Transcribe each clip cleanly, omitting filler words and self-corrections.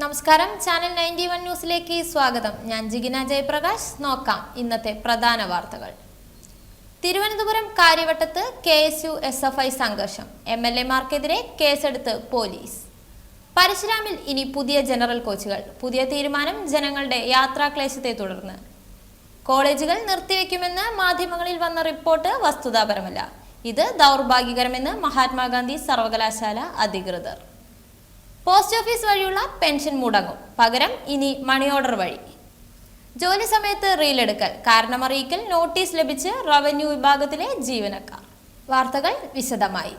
നമസ്കാരം, ചാനൽ 91 ന്യൂസിലേക്ക് സ്വാഗതം. ഞാൻ ജിഗിന ജയപ്രകാശ്. നോക്കാം ഇന്നത്തെ പ്രധാന വാർത്തകൾ. തിരുവനന്തപുരം കാര്യവട്ടത്ത് KSU SFI സംഘർഷം. MLA-മാർക്കെതിരെ കേസെടുത്ത് പോലീസ്. പരശുരാമിൽ ഇനി പുതിയ ജനറൽ കോച്ചുകൾ. പുതിയ തീരുമാനം ജനങ്ങളുടെ യാത്രാക്ലേശത്തെ തുടർന്ന്. കോളേജുകൾ നിർത്തിവെക്കുമെന്ന് മാധ്യമങ്ങളിൽ വന്ന റിപ്പോർട്ട് വസ്തുതാപരമല്ല. ഇത് ദൗർഭാഗ്യകരമെന്ന് മഹാത്മാഗാന്ധി സർവകലാശാല അധികൃതർ. പോസ്റ്റ് ഓഫീസ് വഴിയുള്ള പെൻഷൻ മുടങ്ങും. പകരം ഇനി മണി ഓർഡർ വഴി. ജോലി സമയത്ത് റീലെടുക്കൽ, കാരണമറിയിക്കൽ നോട്ടീസ് ലഭിച്ച് റവന്യൂ വിഭാഗത്തിലെ ജീവനക്കാർ. വാർത്തകൾ വിശദമായി.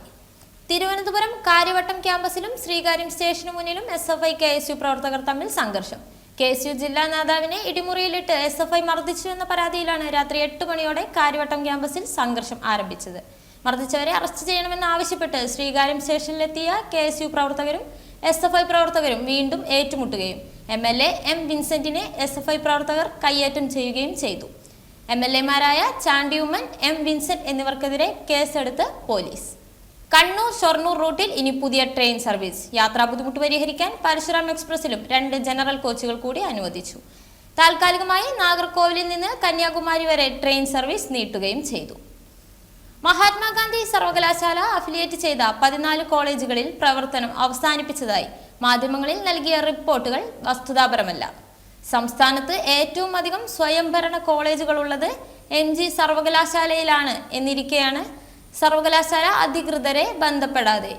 തിരുവനന്തപുരം കാര്യവട്ടം ക്യാമ്പസിലും ശ്രീകാര്യം സ്റ്റേഷനു മുന്നിലും SFI KSU പ്രവർത്തകർ തമ്മിൽ സംഘർഷം. KSU ജില്ലാ നേതാവിനെ ഇടിമുറിയിലിട്ട് SFI മർദ്ദിച്ചു എന്ന പരാതിയിലാണ് രാത്രി 8 മണിയോടെ കാര്യവട്ടം ക്യാമ്പസിൽ സംഘർഷം ആരംഭിച്ചത്. മർദ്ദിച്ചവരെ അറസ്റ്റ് ചെയ്യണമെന്ന് ആവശ്യപ്പെട്ട് ശ്രീകാര്യം സ്റ്റേഷനിലെത്തിയ KSU പ്രവർത്തകരും SFI പ്രവർത്തകരും വീണ്ടും ഏറ്റുമുട്ടുകയും MLA M വിൻസെന്റിനെ SFI പ്രവർത്തകർ കയ്യേറ്റം ചെയ്യുകയും ചെയ്തു. MLA-മാരായ ചാണ്ടി ഉമ്മൻ, M വിൻസെന്റ് എന്നിവർക്കെതിരെ കേസെടുത്ത് പോലീസ്. കണ്ണൂർ ഷൊർണൂർ റൂട്ടിൽ ഇനി പുതിയ ട്രെയിൻ സർവീസ്. യാത്രാ ബുദ്ധിമുട്ട് പരിഹരിക്കാൻ പരശുരാം എക്സ്പ്രസിലും 2 ജനറൽ കോച്ചുകൾ കൂടി അനുവദിച്ചു. താൽക്കാലികമായി നാഗർകോവിലിൽ നിന്ന് കന്യാകുമാരി വരെ ട്രെയിൻ സർവീസ് നീട്ടുകയും ചെയ്തു. മഹാത്മാഗാന്ധി സർവകലാശാല അഫിലിയേറ്റ് ചെയ്ത 14 കോളേജുകളിൽ പ്രവർത്തനം അവസാനിപ്പിച്ചതായി മാധ്യമങ്ങളിൽ നൽകിയ റിപ്പോർട്ടുകൾ വസ്തുതാപരമല്ല. സംസ്ഥാനത്ത് ഏറ്റവും അധികം സ്വയംഭരണ കോളേജുകളുള്ളത് MG സർവകലാശാലയിലാണ് എന്നിരിക്കെയാണ് സർവകലാശാല അധികൃതരെ ബന്ധപ്പെടാതെ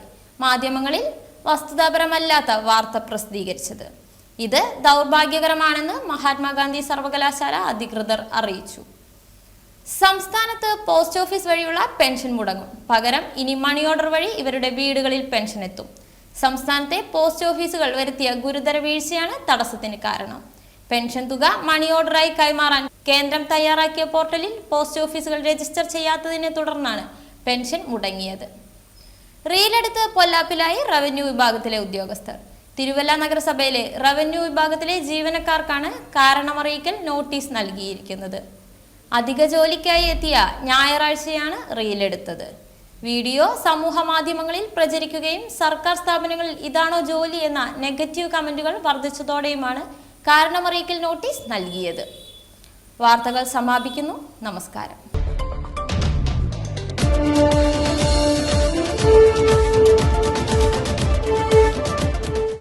മാധ്യമങ്ങളിൽ വസ്തുതാപരമല്ലാത്ത വാർത്ത പ്രസിദ്ധീകരിച്ചത്. ഇത് ദൗർഭാഗ്യകരമാണെന്ന് മഹാത്മാഗാന്ധി സർവകലാശാല അധികൃതർ അറിയിച്ചു. സംസ്ഥാനത്ത് പോസ്റ്റ് ഓഫീസ് വഴിയുള്ള പെൻഷൻ മുടങ്ങും. പകരം ഇനി മണി ഓർഡർ വഴി ഇവരുടെ വീടുകളിൽ പെൻഷൻ എത്തും. സംസ്ഥാനത്തെ പോസ്റ്റ് ഓഫീസുകൾ വരുത്തിയ ഗുരുതര വീഴ്ചയാണ് തടസ്സത്തിന് കാരണം. പെൻഷൻ തുക മണി ഓർഡറായി കൈമാറാൻ കേന്ദ്രം തയ്യാറാക്കിയ പോർട്ടലിൽ പോസ്റ്റ് ഓഫീസുകൾ രജിസ്റ്റർ ചെയ്യാത്തതിനെ തുടർന്നാണ് പെൻഷൻ മുടങ്ങിയത്. റീലെടുത്ത് പൊല്ലാപ്പിലായി റവന്യൂ വിഭാഗത്തിലെ ഉദ്യോഗസ്ഥർ. തിരുവല്ല നഗരസഭയിലെ റവന്യൂ വിഭാഗത്തിലെ ജീവനക്കാർക്കാണ് കാരണമറിയിക്കൽ നോട്ടീസ് നൽകിയിരിക്കുന്നത്. അധിക ജോലിക്കായി എത്തിയ ഞായറാഴ്ചയാണ് റീലെടുത്തത്. വീഡിയോ സമൂഹ മാധ്യമങ്ങളിൽ പ്രചരിക്കുകയും സർക്കാർ സ്ഥാപനങ്ങളിൽ ഇതാണോ ജോലി എന്ന നെഗറ്റീവ് കമന്റുകൾ വർദ്ധിച്ചതോടെയുമാണ് കാരണമറിയിക്കൽ നോട്ടീസ് നൽകിയത്. വാർത്തകൾ സമാപിക്കുന്നു. നമസ്കാരം.